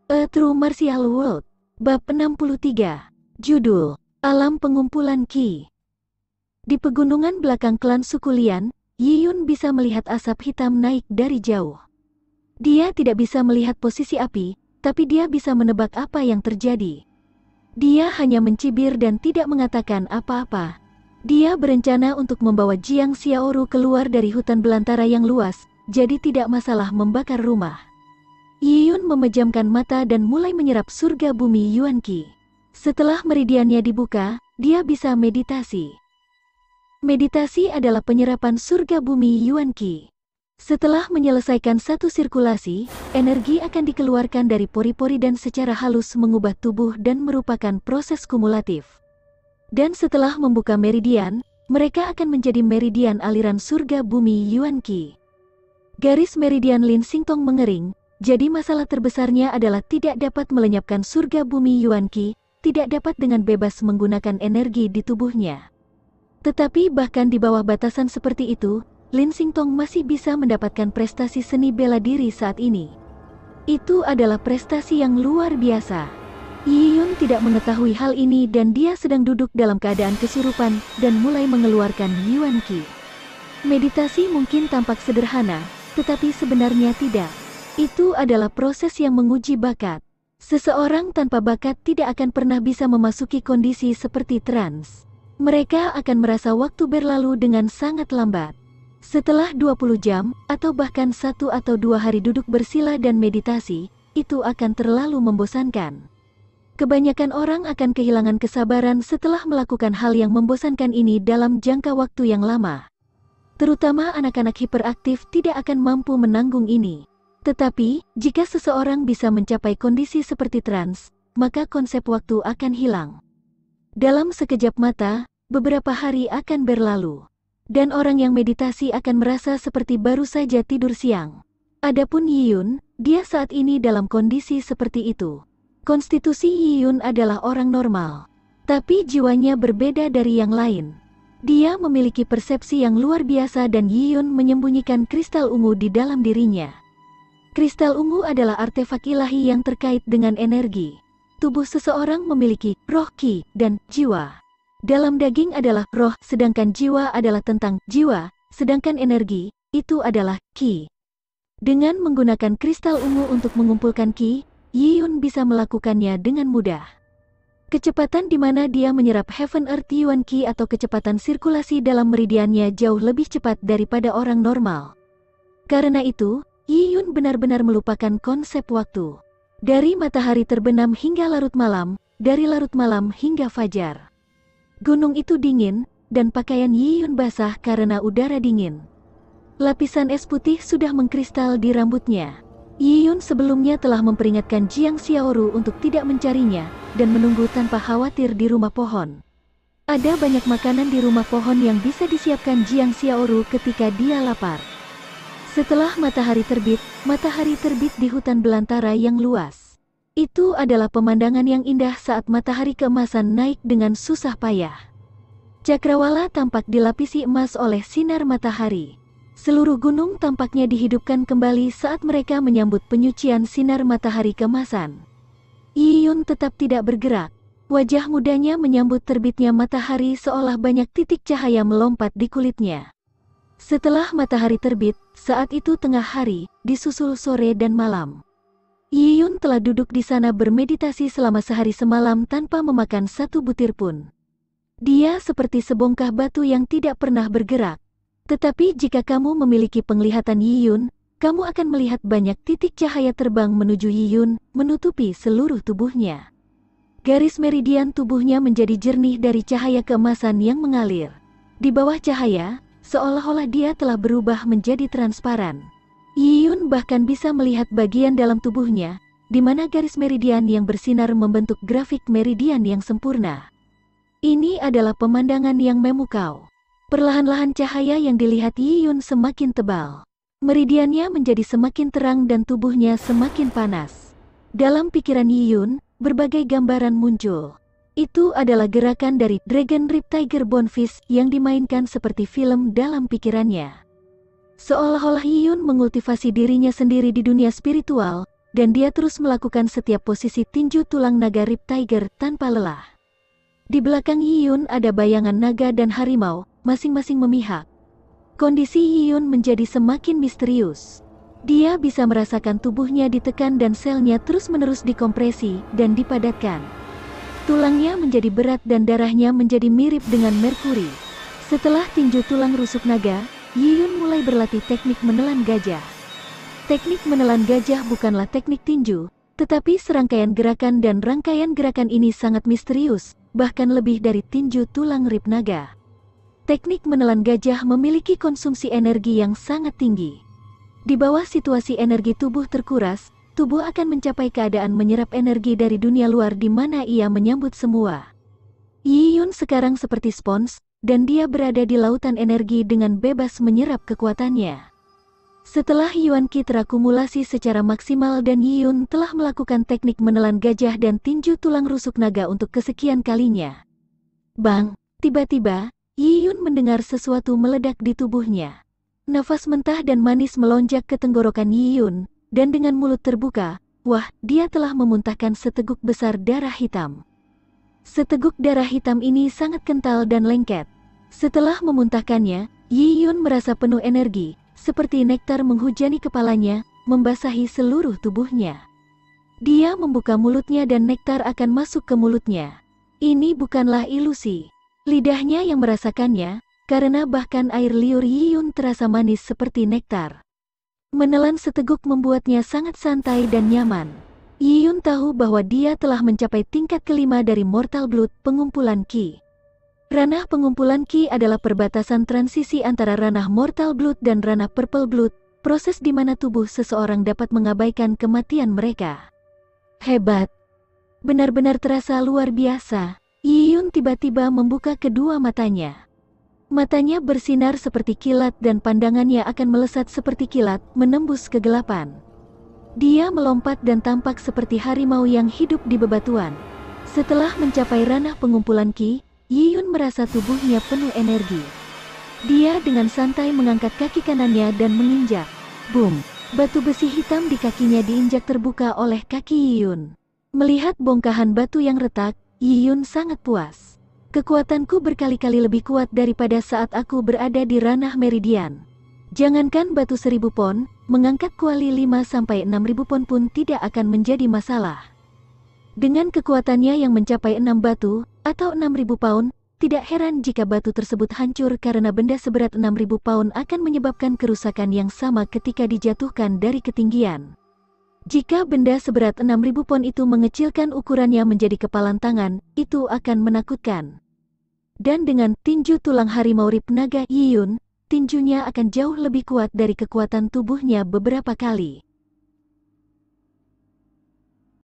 A True Martial World, Bab 63, Judul, Alam Pengumpulan Qi. Di pegunungan belakang klan suku Lian, Yi Yun bisa melihat asap hitam naik dari jauh. Dia tidak bisa melihat posisi api, tapi dia bisa menebak apa yang terjadi. Dia hanya mencibir dan tidak mengatakan apa-apa. Dia berencana untuk membawa Jiang Xiaoru keluar dari hutan belantara yang luas, jadi tidak masalah membakar rumah. Yi Yun memejamkan mata dan mulai menyerap surga bumi Yuan Qi. Setelah meridiannya dibuka, dia bisa meditasi. Meditasi adalah penyerapan surga bumi Yuan Qi. Setelah menyelesaikan satu sirkulasi, energi akan dikeluarkan dari pori-pori dan secara halus mengubah tubuh dan merupakan proses kumulatif. Dan setelah membuka meridian, mereka akan menjadi meridian aliran surga bumi Yuan Qi. Garis meridian Lin Xingtong mengering. Jadi masalah terbesarnya adalah tidak dapat melenyapkan surga bumi Yuan Qi, tidak dapat dengan bebas menggunakan energi di tubuhnya. Tetapi bahkan di bawah batasan seperti itu, Lin Xingtong masih bisa mendapatkan prestasi seni bela diri saat ini. Itu adalah prestasi yang luar biasa. Yi Yun tidak mengetahui hal ini dan dia sedang duduk dalam keadaan kesurupan dan mulai mengeluarkan Yuan Qi. Meditasi mungkin tampak sederhana, tetapi sebenarnya tidak. Itu adalah proses yang menguji bakat. Seseorang tanpa bakat tidak akan pernah bisa memasuki kondisi seperti trans. Mereka akan merasa waktu berlalu dengan sangat lambat. Setelah 20 jam, atau bahkan 1 atau 2 hari duduk bersila dan meditasi, itu akan terlalu membosankan. Kebanyakan orang akan kehilangan kesabaran setelah melakukan hal yang membosankan ini dalam jangka waktu yang lama. Terutama anak-anak hiperaktif tidak akan mampu menanggung ini. Tetapi, jika seseorang bisa mencapai kondisi seperti trans, maka konsep waktu akan hilang. Dalam sekejap mata, beberapa hari akan berlalu. Dan orang yang meditasi akan merasa seperti baru saja tidur siang. Adapun Yi Yun, dia saat ini dalam kondisi seperti itu. Konstitusi Yi Yun adalah orang normal. Tapi jiwanya berbeda dari yang lain. Dia memiliki persepsi yang luar biasa dan Yi Yun menyembunyikan kristal ungu di dalam dirinya. Kristal ungu adalah artefak ilahi yang terkait dengan energi. Tubuh seseorang memiliki roh Qi dan jiwa. Dalam daging adalah roh, sedangkan jiwa adalah tentang jiwa, sedangkan energi, itu adalah Qi. Dengan menggunakan kristal ungu untuk mengumpulkan Qi, Yi Yun bisa melakukannya dengan mudah. Kecepatan di mana dia menyerap Heaven Earth Yuan Qi atau kecepatan sirkulasi dalam meridiannya jauh lebih cepat daripada orang normal. Karena itu, Yi Yun benar-benar melupakan konsep waktu. Dari matahari terbenam hingga larut malam, dari larut malam hingga fajar. Gunung itu dingin, dan pakaian Yi Yun basah karena udara dingin. Lapisan es putih sudah mengkristal di rambutnya. Yi Yun sebelumnya telah memperingatkan Jiang Xiaoru untuk tidak mencarinya, dan menunggu tanpa khawatir di rumah pohon. Ada banyak makanan di rumah pohon yang bisa disiapkan Jiang Xiaoru ketika dia lapar. Setelah matahari terbit di hutan belantara yang luas. Itu adalah pemandangan yang indah saat matahari keemasan naik dengan susah payah. Cakrawala tampak dilapisi emas oleh sinar matahari. Seluruh gunung tampaknya dihidupkan kembali saat mereka menyambut penyucian sinar matahari keemasan. Yi Yun tetap tidak bergerak. Wajah mudanya menyambut terbitnya matahari seolah banyak titik cahaya melompat di kulitnya. Setelah matahari terbit, saat itu tengah hari, disusul sore dan malam. Yi Yun telah duduk di sana bermeditasi selama sehari semalam tanpa memakan satu butir pun. Dia seperti sebongkah batu yang tidak pernah bergerak. Tetapi jika kamu memiliki penglihatan Yi Yun, kamu akan melihat banyak titik cahaya terbang menuju Yi Yun, menutupi seluruh tubuhnya. Garis meridian tubuhnya menjadi jernih dari cahaya keemasan yang mengalir. Di bawah cahaya, seolah-olah dia telah berubah menjadi transparan. Yi Yun bahkan bisa melihat bagian dalam tubuhnya, di mana garis meridian yang bersinar membentuk grafik meridian yang sempurna. Ini adalah pemandangan yang memukau. Perlahan-lahan cahaya yang dilihat Yi Yun semakin tebal. Meridiannya menjadi semakin terang dan tubuhnya semakin panas. Dalam pikiran Yi Yun, berbagai gambaran muncul. Itu adalah gerakan dari Dragon Rip Tiger Bonefish yang dimainkan seperti film dalam pikirannya. Seolah-olah Yi Yun mengultivasi dirinya sendiri di dunia spiritual, dan dia terus melakukan setiap posisi tinju tulang naga Rip Tiger tanpa lelah. Di belakang Yiyun ada bayangan naga dan harimau, masing-masing memihak. Kondisi Yiyun menjadi semakin misterius. Dia bisa merasakan tubuhnya ditekan dan selnya terus-menerus dikompresi dan dipadatkan. Tulangnya menjadi berat dan darahnya menjadi mirip dengan merkuri. Setelah tinju tulang rusuk naga, Yiyun mulai berlatih teknik menelan gajah. Teknik menelan gajah bukanlah teknik tinju, tetapi serangkaian gerakan dan rangkaian gerakan ini sangat misterius, bahkan lebih dari tinju tulang rib naga. Teknik menelan gajah memiliki konsumsi energi yang sangat tinggi. Di bawah situasi energi tubuh terkuras, tubuh akan mencapai keadaan menyerap energi dari dunia luar di mana ia menyambut semua. Yiyun sekarang seperti spons, dan dia berada di lautan energi dengan bebas menyerap kekuatannya. Setelah Yuan Qi terakumulasi secara maksimal dan Yiyun telah melakukan teknik menelan gajah dan tinju tulang rusuk naga untuk kesekian kalinya. Bang! Tiba-tiba, Yiyun mendengar sesuatu meledak di tubuhnya. Nafas mentah dan manis melonjak ke tenggorokan Yiyun, dan dengan mulut terbuka, dia telah memuntahkan seteguk besar darah hitam. Seteguk darah hitam ini sangat kental dan lengket. Setelah memuntahkannya, Yiyun merasa penuh energi, seperti nektar menghujani kepalanya, membasahi seluruh tubuhnya. Dia membuka mulutnya dan nektar akan masuk ke mulutnya. Ini bukanlah ilusi. Lidahnya yang merasakannya, karena bahkan air liur Yiyun terasa manis seperti nektar. Menelan seteguk membuatnya sangat santai dan nyaman. Yiyun tahu bahwa dia telah mencapai tingkat kelima dari Mortal Blood, pengumpulan Qi. Ranah pengumpulan Qi adalah perbatasan transisi antara ranah Mortal Blood dan ranah Purple Blood, proses di mana tubuh seseorang dapat mengabaikan kematian mereka. Hebat! Benar-benar terasa luar biasa. Yiyun tiba-tiba membuka kedua matanya. Matanya bersinar seperti kilat dan pandangannya akan melesat seperti kilat, menembus kegelapan. Dia melompat dan tampak seperti harimau yang hidup di bebatuan. Setelah mencapai ranah pengumpulan Qi, Yiyun merasa tubuhnya penuh energi. Dia dengan santai mengangkat kaki kanannya dan menginjak. Boom! Batu besi hitam di kakinya diinjak terbuka oleh kaki Yiyun. Melihat bongkahan batu yang retak, Yiyun sangat puas. Kekuatanku berkali-kali lebih kuat daripada saat aku berada di ranah meridian. Jangankan batu 1000 pon, mengangkat kuali 5-6 ribu pon pun tidak akan menjadi masalah. Dengan kekuatannya yang mencapai 6 batu, atau 6000 pound, tidak heran jika batu tersebut hancur karena benda seberat 6000 pound akan menyebabkan kerusakan yang sama ketika dijatuhkan dari ketinggian. Jika benda seberat 6000 pon itu mengecilkan ukurannya menjadi kepalan tangan, itu akan menakutkan. Dan dengan tinju tulang harimau rib naga Yiyun, tinjunya akan jauh lebih kuat dari kekuatan tubuhnya beberapa kali.